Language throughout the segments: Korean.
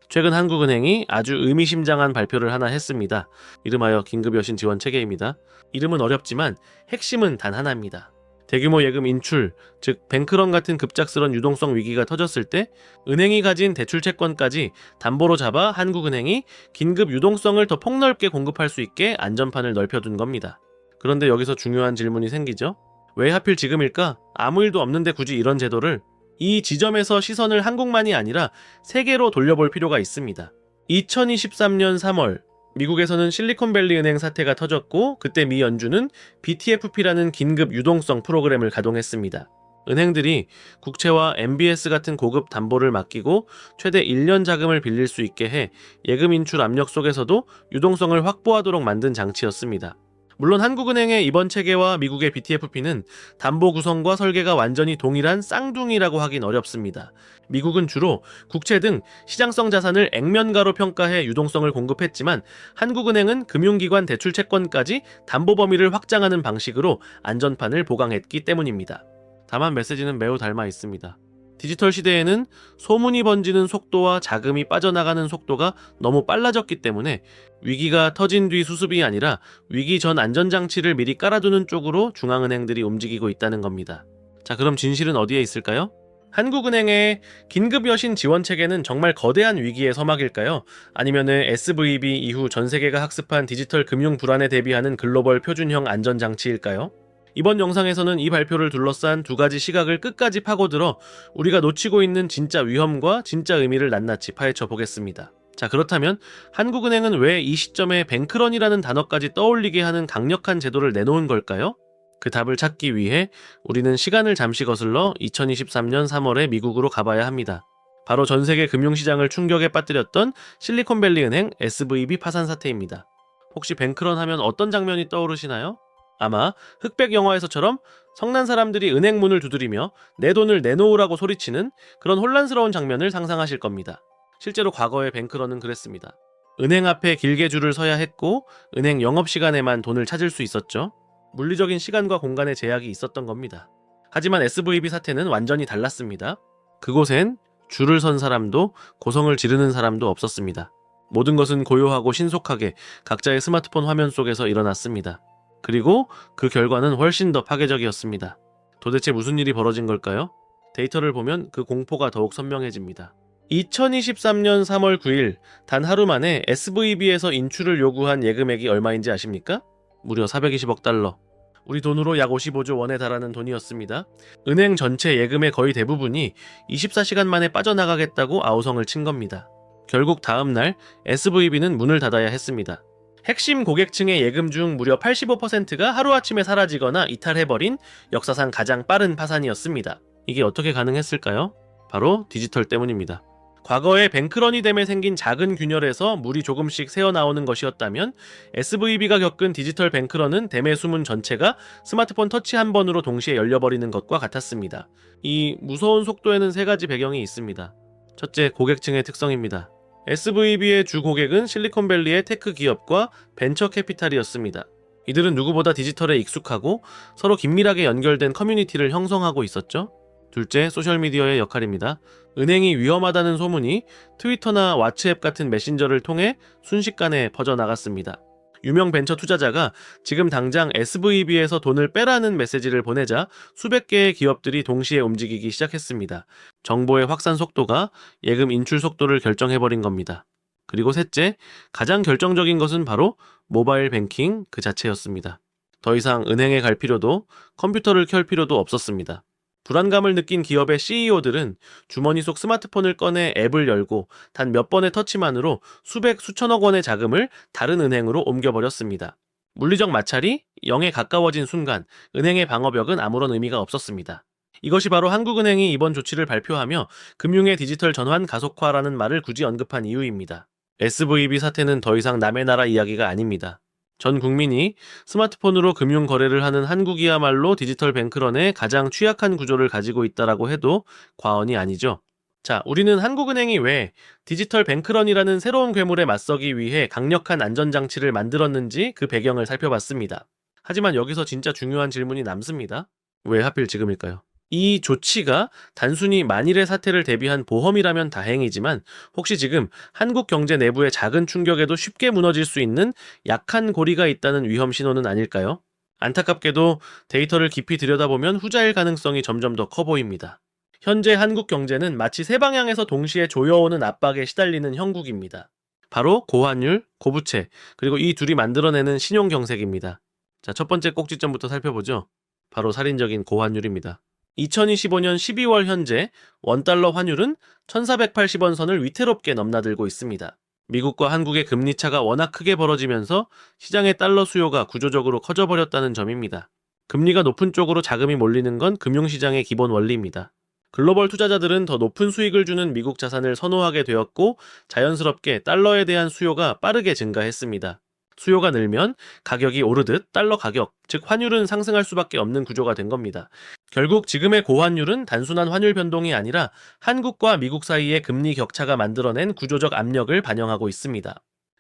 최근 한국은행이 아주 의미심장한 발표를 하나 했습니다. 이름하여 긴급여신 지원 체계입니다. 이름은 어렵지만 핵심은 단 하나입니다. 대규모 예금 인출, 즉 뱅크런 같은 급작스런 유동성 위기가 터졌을 때 은행이 가진 대출 채권까지 담보로 잡아 한국은행이 긴급 유동성을 더 폭넓게 공급할 수 있게 안전판을 넓혀둔 겁니다. 그런데 여기서 중요한 질문이 생기죠. 왜 하필 지금일까? 아무 일도 없는데 굳이 이런 제도를? 이 지점에서 시선을 한국만이 아니라 세계로 돌려볼 필요가 있습니다. 2023년 3월 미국에서는 실리콘밸리 은행 사태가 터졌고 그때 미 연준은 BTFP라는 긴급 유동성 프로그램을 가동했습니다. 은행들이 국채와 MBS 같은 고급 담보를 맡기고 최대 1년 자금을 빌릴 수 있게 해 예금 인출 압력 속에서도 유동성을 확보하도록 만든 장치였습니다. 물론 한국은행의 이번 체계와 미국의 BTFP는 담보 구성과 설계가 완전히 동일한 쌍둥이라고 하긴 어렵습니다. 미국은 주로 국채 등 시장성 자산을 액면가로 평가해 유동성을 공급했지만 한국은행은 금융기관 대출 채권까지 담보 범위를 확장하는 방식으로 안전판을 보강했기 때문입니다. 다만 메시지는 매우 닮아 있습니다. 디지털 시대에는 소문이 번지는 속도와 자금이 빠져나가는 속도가 너무 빨라졌기 때문에 위기가 터진 뒤 수습이 아니라 위기 전 안전장치를 미리 깔아두는 쪽으로 중앙은행들이 움직이고 있다는 겁니다. 자, 그럼 진실은 어디에 있을까요? 한국은행의 긴급여신 지원체계는 정말 거대한 위기의 서막일까요? 아니면은 SVB 이후 전 세계가 학습한 디지털 금융 불안에 대비하는 글로벌 표준형 안전장치일까요? 이번 영상에서는 이 발표를 둘러싼 두 가지 시각을 끝까지 파고들어 우리가 놓치고 있는 진짜 위험과 진짜 의미를 낱낱이 파헤쳐 보겠습니다. 자, 그렇다면 한국은행은 왜 이 시점에 뱅크런이라는 단어까지 떠올리게 하는 강력한 제도를 내놓은 걸까요? 그 답을 찾기 위해 우리는 시간을 잠시 거슬러 2023년 3월에 미국으로 가봐야 합니다. 바로 전 세계 금융시장을 충격에 빠뜨렸던 실리콘밸리 은행 SVB 파산 사태입니다. 혹시 뱅크런 하면 어떤 장면이 떠오르시나요? 아마 흑백 영화에서처럼 성난 사람들이 은행 문을 두드리며 내 돈을 내놓으라고 소리치는 그런 혼란스러운 장면을 상상하실 겁니다. 실제로 과거의 뱅크런은 그랬습니다. 은행 앞에 길게 줄을 서야 했고 은행 영업시간에만 돈을 찾을 수 있었죠. 물리적인 시간과 공간의 제약이 있었던 겁니다. 하지만 SVB 사태는 완전히 달랐습니다. 그곳엔 줄을 선 사람도 고성을 지르는 사람도 없었습니다. 모든 것은 고요하고 신속하게 각자의 스마트폰 화면 속에서 일어났습니다. 그리고 그 결과는 훨씬 더 파괴적이었습니다. 도대체 무슨 일이 벌어진 걸까요? 데이터를 보면 그 공포가 더욱 선명해집니다. 2023년 3월 9일 단 하루 만에 SVB에서 인출을 요구한 예금액이 얼마인지 아십니까? 무려 420억 달러. 우리 돈으로 약 55조 원에 달하는 돈이었습니다. 은행 전체 예금의 거의 대부분이 24시간 만에 빠져나가겠다고 아우성을 친 겁니다. 결국 다음 날 SVB는 문을 닫아야 했습니다. 핵심 고객층의 예금 중 무려 85%가 하루아침에 사라지거나 이탈해버린 역사상 가장 빠른 파산이었습니다. 이게 어떻게 가능했을까요? 바로 디지털 때문입니다. 과거에 뱅크런이 됨에 생긴 작은 균열에서 물이 조금씩 새어나오는 것이었다면 SVB가 겪은 디지털 뱅크런은 댐의 수문 전체가 스마트폰 터치 한 번으로 동시에 열려버리는 것과 같았습니다. 이 무서운 속도에는 세 가지 배경이 있습니다. 첫째, 고객층의 특성입니다. SVB의 주 고객은 실리콘밸리의 테크 기업과 벤처 캐피탈이었습니다. 이들은 누구보다 디지털에 익숙하고 서로 긴밀하게 연결된 커뮤니티를 형성하고 있었죠. 둘째, 소셜미디어의 역할입니다. 은행이 위험하다는 소문이 트위터나 왓츠앱 같은 메신저를 통해 순식간에 퍼져나갔습니다. 유명 벤처 투자자가 지금 당장 SVB에서 돈을 빼라는 메시지를 보내자 수백 개의 기업들이 동시에 움직이기 시작했습니다. 정보의 확산 속도가 예금 인출 속도를 결정해버린 겁니다. 그리고 셋째, 가장 결정적인 것은 바로 모바일 뱅킹 그 자체였습니다. 더 이상 은행에 갈 필요도 컴퓨터를 켤 필요도 없었습니다. 불안감을 느낀 기업의 CEO들은 주머니 속 스마트폰을 꺼내 앱을 열고 단 몇 번의 터치만으로 수백 수천억 원의 자금을 다른 은행으로 옮겨버렸습니다. 물리적 마찰이 0에 가까워진 순간 은행의 방어벽은 아무런 의미가 없었습니다. 이것이 바로 한국은행이 이번 조치를 발표하며 금융의 디지털 전환 가속화라는 말을 굳이 언급한 이유입니다. SVB 사태는 더 이상 남의 나라 이야기가 아닙니다. 전 국민이 스마트폰으로 금융 거래를 하는 한국이야말로 디지털 뱅크런의 가장 취약한 구조를 가지고 있다라고 해도 과언이 아니죠. 자, 우리는 한국은행이 왜 디지털 뱅크런이라는 새로운 괴물에 맞서기 위해 강력한 안전장치를 만들었는지 그 배경을 살펴봤습니다. 하지만 여기서 진짜 중요한 질문이 남습니다. 왜 하필 지금일까요? 이 조치가 단순히 만일의 사태를 대비한 보험이라면 다행이지만 혹시 지금 한국 경제 내부의 작은 충격에도 쉽게 무너질 수 있는 약한 고리가 있다는 위험 신호는 아닐까요? 안타깝게도 데이터를 깊이 들여다보면 후자일 가능성이 점점 더 커 보입니다. 현재 한국 경제는 마치 세 방향에서 동시에 조여오는 압박에 시달리는 형국입니다. 바로 고환율, 고부채, 그리고 이 둘이 만들어내는 신용경색입니다. 자, 첫 번째 꼭지점부터 살펴보죠. 바로 살인적인 고환율입니다. 2025년 12월 현재 원달러 환율은 1480원 선을 위태롭게 넘나들고 있습니다. 미국과 한국의 금리 차가 워낙 크게 벌어지면서 시장의 달러 수요가 구조적으로 커져버렸다는 점입니다. 금리가 높은 쪽으로 자금이 몰리는 건 금융시장의 기본 원리입니다. 글로벌 투자자들은 더 높은 수익을 주는 미국 자산을 선호하게 되었고 자연스럽게 달러에 대한 수요가 빠르게 증가했습니다. 수요가 늘면 가격이 오르듯 달러 가격, 즉 환율은 상승할 수밖에 없는 구조가 된 겁니다. 결국 지금의 고환율은 단순한 환율 변동이 아니라 한국과 미국 사이의 금리 격차가 만들어낸 구조적 압력을 반영하고 있습니다.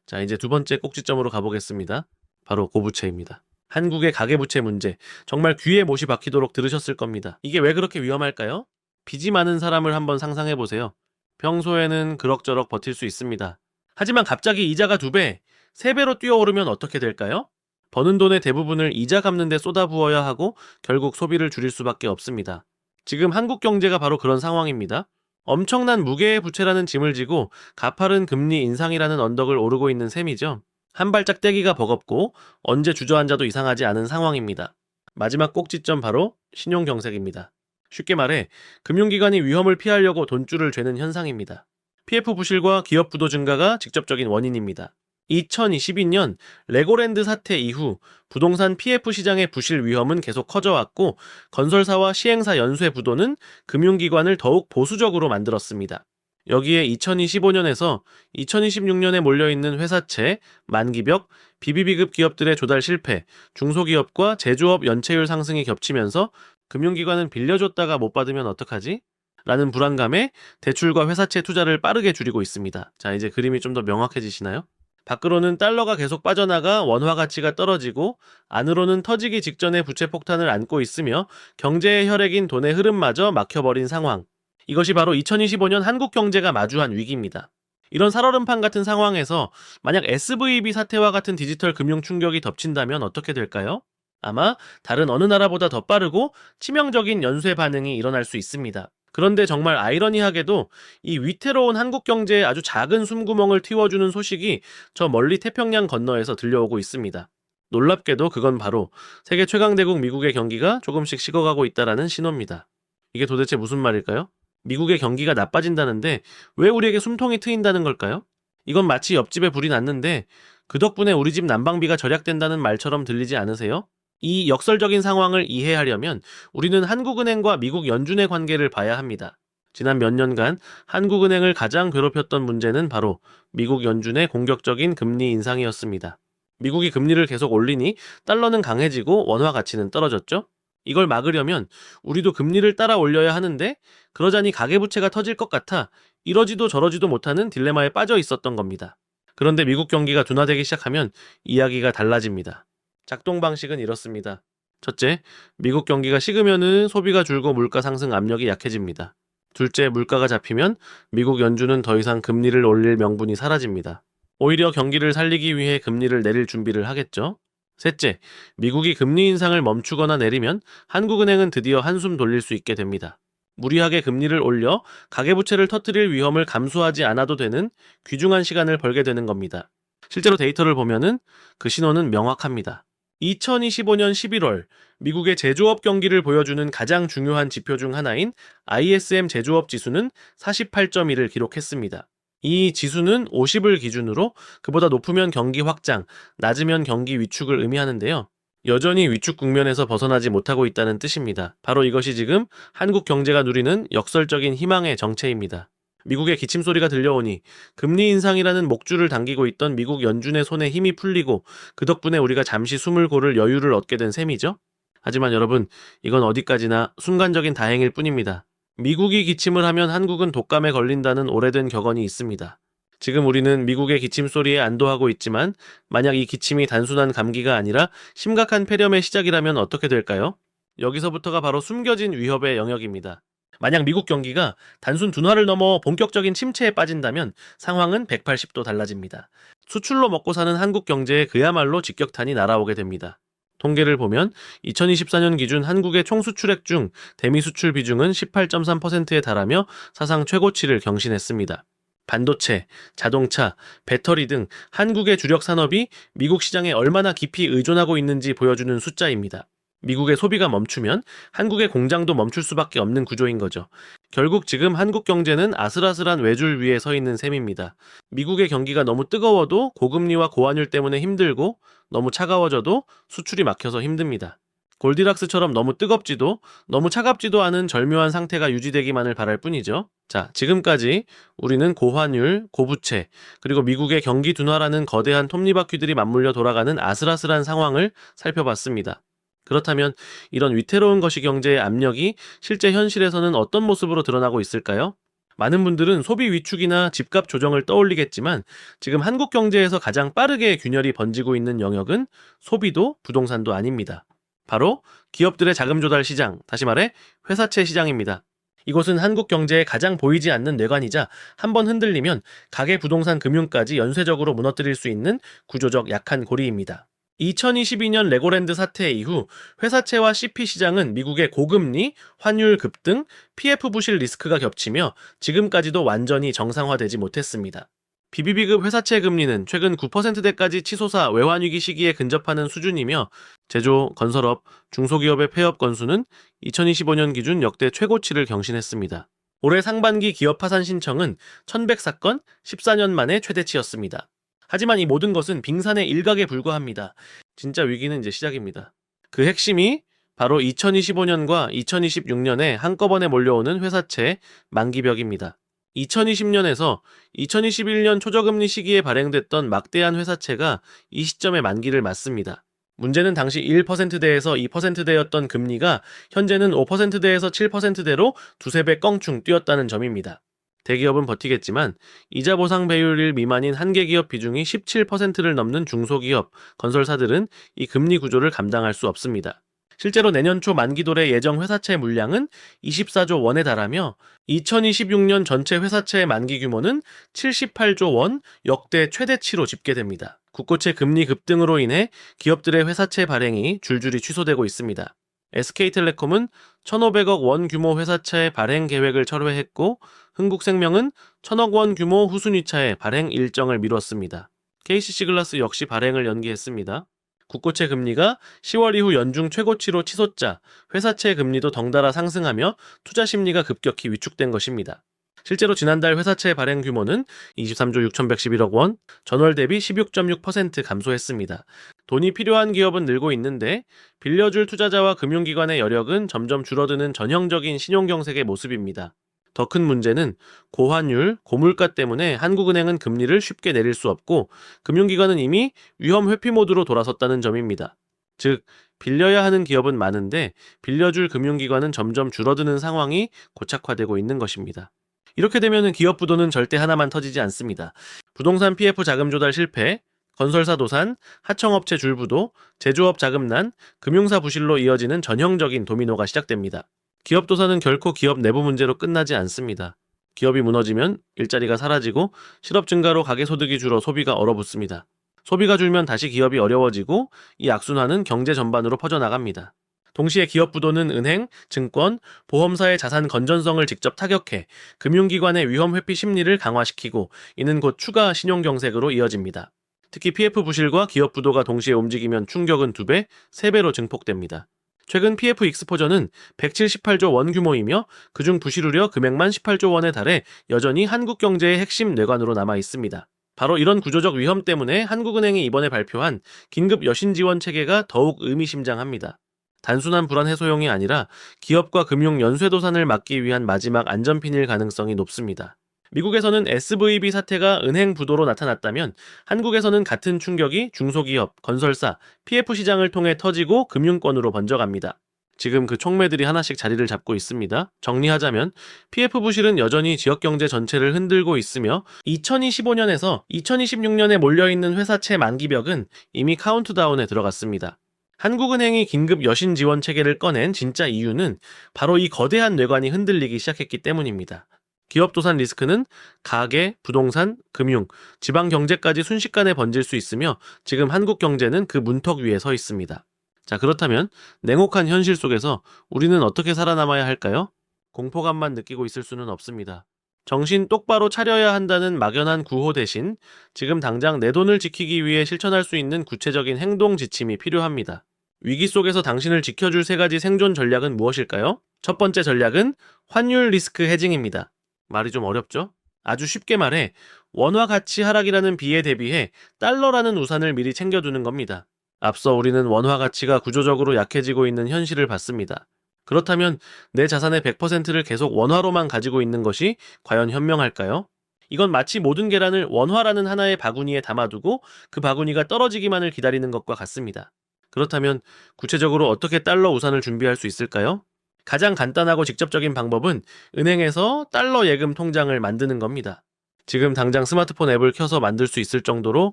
자, 이제 두 번째 꼭지점으로 가보겠습니다. 바로 고부채입니다. 한국의 가계부채 문제, 정말 귀에 못이 박히도록 들으셨을 겁니다. 이게 왜 그렇게 위험할까요? 빚이 많은 사람을 한번 상상해보세요. 평소에는 그럭저럭 버틸 수 있습니다. 하지만 갑자기 이자가 2배, 3배로 뛰어오르면 어떻게 될까요? 버는 돈의 대부분을 이자 갚는 데 쏟아부어야 하고 결국 소비를 줄일 수밖에 없습니다. 지금 한국 경제가 바로 그런 상황입니다. 엄청난 무게의 부채라는 짐을 지고 가파른 금리 인상이라는 언덕을 오르고 있는 셈이죠. 한 발짝 떼기가 버겁고 언제 주저앉아도 이상하지 않은 상황입니다. 마지막 꼭지점 바로 신용경색입니다. 쉽게 말해 금융기관이 위험을 피하려고 돈줄을 죄는 현상입니다. PF 부실과 기업 부도 증가가 직접적인 원인입니다. 2022년 레고랜드 사태 이후 부동산 PF 시장의 부실 위험은 계속 커져왔고 건설사와 시행사 연쇄 부도는 금융기관을 더욱 보수적으로 만들었습니다. 여기에 2025년에서 2026년에 몰려있는 회사채, 만기벽, 비비비급 기업들의 조달 실패, 중소기업과 제조업 연체율 상승이 겹치면서 금융기관은 빌려줬다가 못 받으면 어떡하지? 라는 불안감에 대출과 회사채 투자를 빠르게 줄이고 있습니다. 자, 이제 그림이 좀 더 명확해지시나요? 밖으로는 달러가 계속 빠져나가 원화 가치가 떨어지고 안으로는 터지기 직전의 부채 폭탄을 안고 있으며 경제의 혈액인 돈의 흐름마저 막혀버린 상황. 이것이 바로 2025년 한국 경제가 마주한 위기입니다. 이런 살얼음판 같은 상황에서 만약 SVB 사태와 같은 디지털 금융 충격이 덮친다면 어떻게 될까요? 아마 다른 어느 나라보다 더 빠르고 치명적인 연쇄 반응이 일어날 수 있습니다. 그런데 정말 아이러니하게도 이 위태로운 한국 경제에 아주 작은 숨구멍을 틔워주는 소식이 저 멀리 태평양 건너에서 들려오고 있습니다. 놀랍게도 그건 바로 세계 최강대국 미국의 경기가 조금씩 식어가고 있다는 신호입니다. 이게 도대체 무슨 말일까요? 미국의 경기가 나빠진다는데 왜 우리에게 숨통이 트인다는 걸까요? 이건 마치 옆집에 불이 났는데 그 덕분에 우리 집 난방비가 절약된다는 말처럼 들리지 않으세요? 이 역설적인 상황을 이해하려면 우리는 한국은행과 미국 연준의 관계를 봐야 합니다. 지난 몇 년간 한국은행을 가장 괴롭혔던 문제는 바로 미국 연준의 공격적인 금리 인상이었습니다. 미국이 금리를 계속 올리니 달러는 강해지고 원화 가치는 떨어졌죠? 이걸 막으려면 우리도 금리를 따라 올려야 하는데 그러자니 가계부채가 터질 것 같아 이러지도 저러지도 못하는 딜레마에 빠져 있었던 겁니다. 그런데 미국 경기가 둔화되기 시작하면 이야기가 달라집니다. 작동 방식은 이렇습니다. 첫째, 미국 경기가 식으면은 소비가 줄고 물가 상승 압력이 약해집니다. 둘째, 물가가 잡히면 미국 연준은 더 이상 금리를 올릴 명분이 사라집니다. 오히려 경기를 살리기 위해 금리를 내릴 준비를 하겠죠. 셋째, 미국이 금리 인상을 멈추거나 내리면 한국은행은 드디어 한숨 돌릴 수 있게 됩니다. 무리하게 금리를 올려 가계부채를 터뜨릴 위험을 감수하지 않아도 되는 귀중한 시간을 벌게 되는 겁니다. 실제로 데이터를 보면은 그 신호는 명확합니다. 2025년 11월 미국의 제조업 경기를 보여주는 가장 중요한 지표 중 하나인 ISM 제조업 지수는 48.1을 기록했습니다. 이 지수는 50을 기준으로 그보다 높으면 경기 확장, 낮으면 경기 위축을 의미하는데요. 여전히 위축 국면에서 벗어나지 못하고 있다는 뜻입니다. 바로 이것이 지금 한국 경제가 누리는 역설적인 희망의 정체입니다. 미국의 기침소리가 들려오니 금리 인상이라는 목줄을 당기고 있던 미국 연준의 손에 힘이 풀리고 그 덕분에 우리가 잠시 숨을 고를 여유를 얻게 된 셈이죠. 하지만 여러분, 이건 어디까지나 순간적인 다행일 뿐입니다. 미국이 기침을 하면 한국은 독감에 걸린다는 오래된 격언이 있습니다. 지금 우리는 미국의 기침소리에 안도하고 있지만 만약 이 기침이 단순한 감기가 아니라 심각한 폐렴의 시작이라면 어떻게 될까요? 여기서부터가 바로 숨겨진 위협의 영역입니다. 만약 미국 경기가 단순 둔화를 넘어 본격적인 침체에 빠진다면 상황은 180도 달라집니다. 수출로 먹고 사는 한국 경제에 그야말로 직격탄이 날아오게 됩니다. 통계를 보면 2024년 기준 한국의 총 수출액 중 대미 수출 비중은 18.3%에 달하며 사상 최고치를 경신했습니다. 반도체, 자동차, 배터리 등 한국의 주력 산업이 미국 시장에 얼마나 깊이 의존하고 있는지 보여주는 숫자입니다. 미국의 소비가 멈추면 한국의 공장도 멈출 수밖에 없는 구조인 거죠. 결국 지금 한국 경제는 아슬아슬한 외줄 위에 서 있는 셈입니다. 미국의 경기가 너무 뜨거워도 고금리와 고환율 때문에 힘들고 너무 차가워져도 수출이 막혀서 힘듭니다. 골디락스처럼 너무 뜨겁지도 너무 차갑지도 않은 절묘한 상태가 유지되기만을 바랄 뿐이죠. 자, 지금까지 우리는 고환율, 고부채, 그리고 미국의 경기 둔화라는 거대한 톱니바퀴들이 맞물려 돌아가는 아슬아슬한 상황을 살펴봤습니다. 그렇다면 이런 위태로운 거시경제의 압력이 실제 현실에서는 어떤 모습으로 드러나고 있을까요? 많은 분들은 소비 위축이나 집값 조정을 떠올리겠지만 지금 한국 경제에서 가장 빠르게 균열이 번지고 있는 영역은 소비도 부동산도 아닙니다. 바로 기업들의 자금 조달 시장, 다시 말해 회사채 시장입니다. 이곳은 한국 경제에 가장 보이지 않는 뇌관이자 한번 흔들리면 가계 부동산 금융까지 연쇄적으로 무너뜨릴 수 있는 구조적 약한 고리입니다. 2022년 레고랜드 사태 이후 회사채와 CP 시장은 미국의 고금리, 환율 급등, PF 부실 리스크가 겹치며 지금까지도 완전히 정상화되지 못했습니다. BBB급 회사채 금리는 최근 9%대까지 치솟아 외환위기 시기에 근접하는 수준이며 제조, 건설업, 중소기업의 폐업 건수는 2025년 기준 역대 최고치를 경신했습니다. 올해 상반기 기업 파산 신청은 1100사건, 14년 만에 최대치였습니다. 하지만 이 모든 것은 빙산의 일각에 불과합니다. 진짜 위기는 이제 시작입니다. 그 핵심이 바로 2025년과 2026년에 한꺼번에 몰려오는 회사채 만기벽입니다. 2020년에서 2021년 초저금리 시기에 발행됐던 막대한 회사채가 이 시점에 만기를 맞습니다. 문제는 당시 1%대에서 2%대였던 금리가 현재는 5%대에서 7%대로 두세 배 껑충 뛰었다는 점입니다. 대기업은 버티겠지만 이자 보상 배율 1 미만인 한계 기업 비중이 17%를 넘는 중소기업, 건설사들은 이 금리 구조를 감당할 수 없습니다. 실제로 내년 초 만기돌의 예정 회사채 물량은 24조 원에 달하며 2026년 전체 회사채 만기 규모는 78조 원, 역대 최대치로 집계됩니다. 국고채 금리 급등으로 인해 기업들의 회사채 발행이 줄줄이 취소되고 있습니다. SK텔레콤은 1,500억 원 규모 회사채 발행 계획을 철회했고 흥국생명은 1,000억 원 규모 후순위차의 발행 일정을 미뤘습니다. KCC글라스 역시 발행을 연기했습니다. 국고채 금리가 10월 이후 연중 최고치로 치솟자 회사채 금리도 덩달아 상승하며 투자 심리가 급격히 위축된 것입니다. 실제로 지난달 회사채 발행 규모는 23조 6,111억 원, 전월 대비 16.6% 감소했습니다. 돈이 필요한 기업은 늘고 있는데 빌려줄 투자자와 금융기관의 여력은 점점 줄어드는 전형적인 신용경색의 모습입니다. 더 큰 문제는 고환율, 고물가 때문에 한국은행은 금리를 쉽게 내릴 수 없고 금융기관은 이미 위험 회피 모드로 돌아섰다는 점입니다. 즉, 빌려야 하는 기업은 많은데 빌려줄 금융기관은 점점 줄어드는 상황이 고착화되고 있는 것입니다. 이렇게 되면 기업 부도는 절대 하나만 터지지 않습니다. 부동산 PF 자금 조달 실패, 건설사 도산, 하청업체 줄부도, 제조업 자금난, 금융사 부실로 이어지는 전형적인 도미노가 시작됩니다. 기업 도산은 결코 기업 내부 문제로 끝나지 않습니다. 기업이 무너지면 일자리가 사라지고 실업 증가로 가계소득이 줄어 소비가 얼어붙습니다. 소비가 줄면 다시 기업이 어려워지고 이 악순환은 경제 전반으로 퍼져나갑니다. 동시에 기업 부도는 은행, 증권, 보험사의 자산 건전성을 직접 타격해 금융기관의 위험 회피 심리를 강화시키고 이는 곧 추가 신용경색으로 이어집니다. 특히 PF 부실과 기업 부도가 동시에 움직이면 충격은 2배, 3배로 증폭됩니다. 최근 PF 익스포저는 178조 원 규모이며 그중 부실 우려 금액만 18조 원에 달해 여전히 한국 경제의 핵심 뇌관으로 남아 있습니다. 바로 이런 구조적 위험 때문에 한국은행이 이번에 발표한 긴급 여신 지원 체계가 더욱 의미심장합니다. 단순한 불안 해소용이 아니라 기업과 금융 연쇄도산을 막기 위한 마지막 안전핀일 가능성이 높습니다. 미국에서는 SVB 사태가 은행 부도로 나타났다면 한국에서는 같은 충격이 중소기업, 건설사, PF 시장을 통해 터지고 금융권으로 번져갑니다. 지금 그 촉매들이 하나씩 자리를 잡고 있습니다. 정리하자면 PF 부실은 여전히 지역경제 전체를 흔들고 있으며 2025년에서 2026년에 몰려있는 회사채 만기벽은 이미 카운트다운에 들어갔습니다. 한국은행이 긴급 여신 지원 체계를 꺼낸 진짜 이유는 바로 이 거대한 뇌관이 흔들리기 시작했기 때문입니다. 기업 도산 리스크는 가계, 부동산, 금융, 지방 경제까지 순식간에 번질 수 있으며 지금 한국 경제는 그 문턱 위에 서 있습니다. 자, 그렇다면 냉혹한 현실 속에서 우리는 어떻게 살아남아야 할까요? 공포감만 느끼고 있을 수는 없습니다. 정신 똑바로 차려야 한다는 막연한 구호 대신 지금 당장 내 돈을 지키기 위해 실천할 수 있는 구체적인 행동 지침이 필요합니다. 위기 속에서 당신을 지켜줄 3가지 생존 전략은 무엇일까요? 첫 번째 전략은 환율 리스크 헤징입니다. 말이 좀 어렵죠? 아주 쉽게 말해 원화 가치 하락이라는 비에 대비해 달러라는 우산을 미리 챙겨두는 겁니다. 앞서 우리는 원화 가치가 구조적으로 약해지고 있는 현실을 봤습니다. 그렇다면 내 자산의 100%를 계속 원화로만 가지고 있는 것이 과연 현명할까요? 이건 마치 모든 계란을 원화라는 하나의 바구니에 담아두고 그 바구니가 떨어지기만을 기다리는 것과 같습니다. 그렇다면 구체적으로 어떻게 달러 우산을 준비할 수 있을까요? 가장 간단하고 직접적인 방법은 은행에서 달러 예금 통장을 만드는 겁니다. 지금 당장 스마트폰 앱을 켜서 만들 수 있을 정도로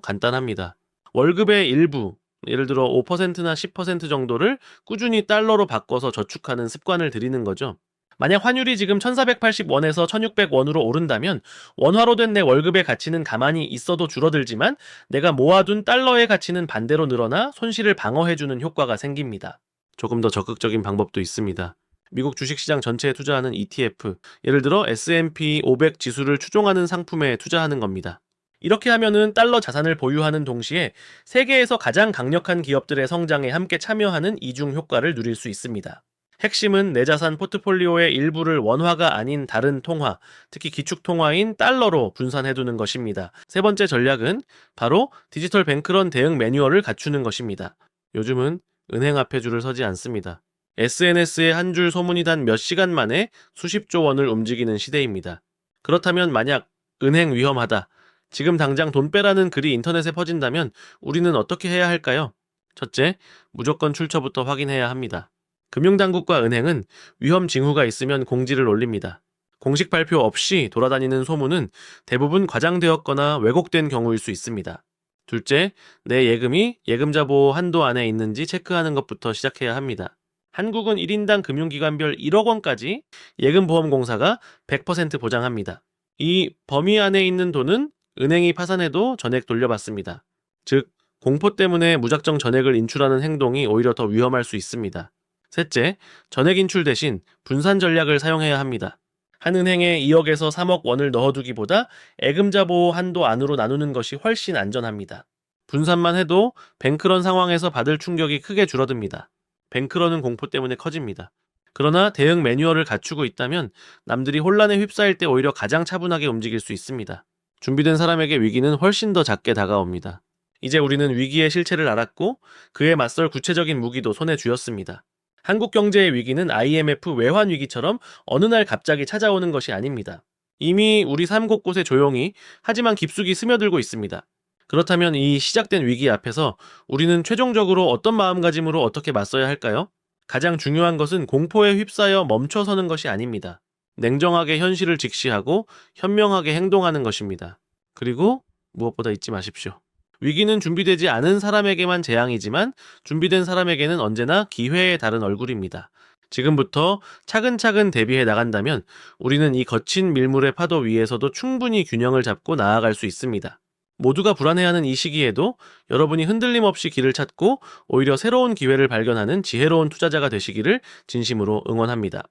간단합니다. 월급의 일부, 예를 들어 5%나 10% 정도를 꾸준히 달러로 바꿔서 저축하는 습관을 들이는 거죠. 만약 환율이 지금 1480원에서 1600원으로 오른다면 원화로 된 내 월급의 가치는 가만히 있어도 줄어들지만 내가 모아둔 달러의 가치는 반대로 늘어나 손실을 방어해주는 효과가 생깁니다. 조금 더 적극적인 방법도 있습니다. 미국 주식시장 전체에 투자하는 ETF, 예를 들어 S&P 500 지수를 추종하는 상품에 투자하는 겁니다. 이렇게 하면은 달러 자산을 보유하는 동시에 세계에서 가장 강력한 기업들의 성장에 함께 참여하는 이중 효과를 누릴 수 있습니다. 핵심은 내 자산 포트폴리오의 일부를 원화가 아닌 다른 통화, 특히 기축통화인 달러로 분산해두는 것입니다. 세 번째 전략은 바로 디지털 뱅크런 대응 매뉴얼을 갖추는 것입니다. 요즘은 은행 앞에 줄을 서지 않습니다. SNS에 한 줄 소문이 단 몇 시간 만에 수십조 원을 움직이는 시대입니다. 그렇다면 만약 은행 위험하다, 지금 당장 돈 빼라는 글이 인터넷에 퍼진다면 우리는 어떻게 해야 할까요? 첫째, 무조건 출처부터 확인해야 합니다. 금융당국과 은행은 위험 징후가 있으면 공지를 올립니다. 공식 발표 없이 돌아다니는 소문은 대부분 과장되었거나 왜곡된 경우일 수 있습니다. 둘째, 내 예금이 예금자 보호 한도 안에 있는지 체크하는 것부터 시작해야 합니다. 한국은 1인당 금융기관별 1억 원까지 예금보험공사가 100% 보장합니다. 이 범위 안에 있는 돈은 은행이 파산해도 전액 돌려받습니다. 즉, 공포 때문에 무작정 전액을 인출하는 행동이 오히려 더 위험할 수 있습니다. 셋째, 전액 인출 대신 분산 전략을 사용해야 합니다. 한 은행에 2억에서 3억 원을 넣어두기보다 예금자 보호 한도 안으로 나누는 것이 훨씬 안전합니다. 분산만 해도 뱅크런 상황에서 받을 충격이 크게 줄어듭니다. 뱅크런은 공포 때문에 커집니다. 그러나 대응 매뉴얼을 갖추고 있다면 남들이 혼란에 휩싸일 때 오히려 가장 차분하게 움직일 수 있습니다. 준비된 사람에게 위기는 훨씬 더 작게 다가옵니다. 이제 우리는 위기의 실체를 알았고 그에 맞설 구체적인 무기도 손에 쥐었습니다. 한국 경제의 위기는 IMF 외환 위기처럼 어느 날 갑자기 찾아오는 것이 아닙니다. 이미 우리 삶 곳곳에 조용히 하지만 깊숙이 스며들고 있습니다. 그렇다면 이 시작된 위기 앞에서 우리는 최종적으로 어떤 마음가짐으로 어떻게 맞서야 할까요? 가장 중요한 것은 공포에 휩싸여 멈춰서는 것이 아닙니다. 냉정하게 현실을 직시하고 현명하게 행동하는 것입니다. 그리고 무엇보다 잊지 마십시오. 위기는 준비되지 않은 사람에게만 재앙이지만 준비된 사람에게는 언제나 기회의 다른 얼굴입니다. 지금부터 차근차근 대비해 나간다면 우리는 이 거친 밀물의 파도 위에서도 충분히 균형을 잡고 나아갈 수 있습니다. 모두가 불안해하는 이 시기에도 여러분이 흔들림 없이 길을 찾고 오히려 새로운 기회를 발견하는 지혜로운 투자자가 되시기를 진심으로 응원합니다.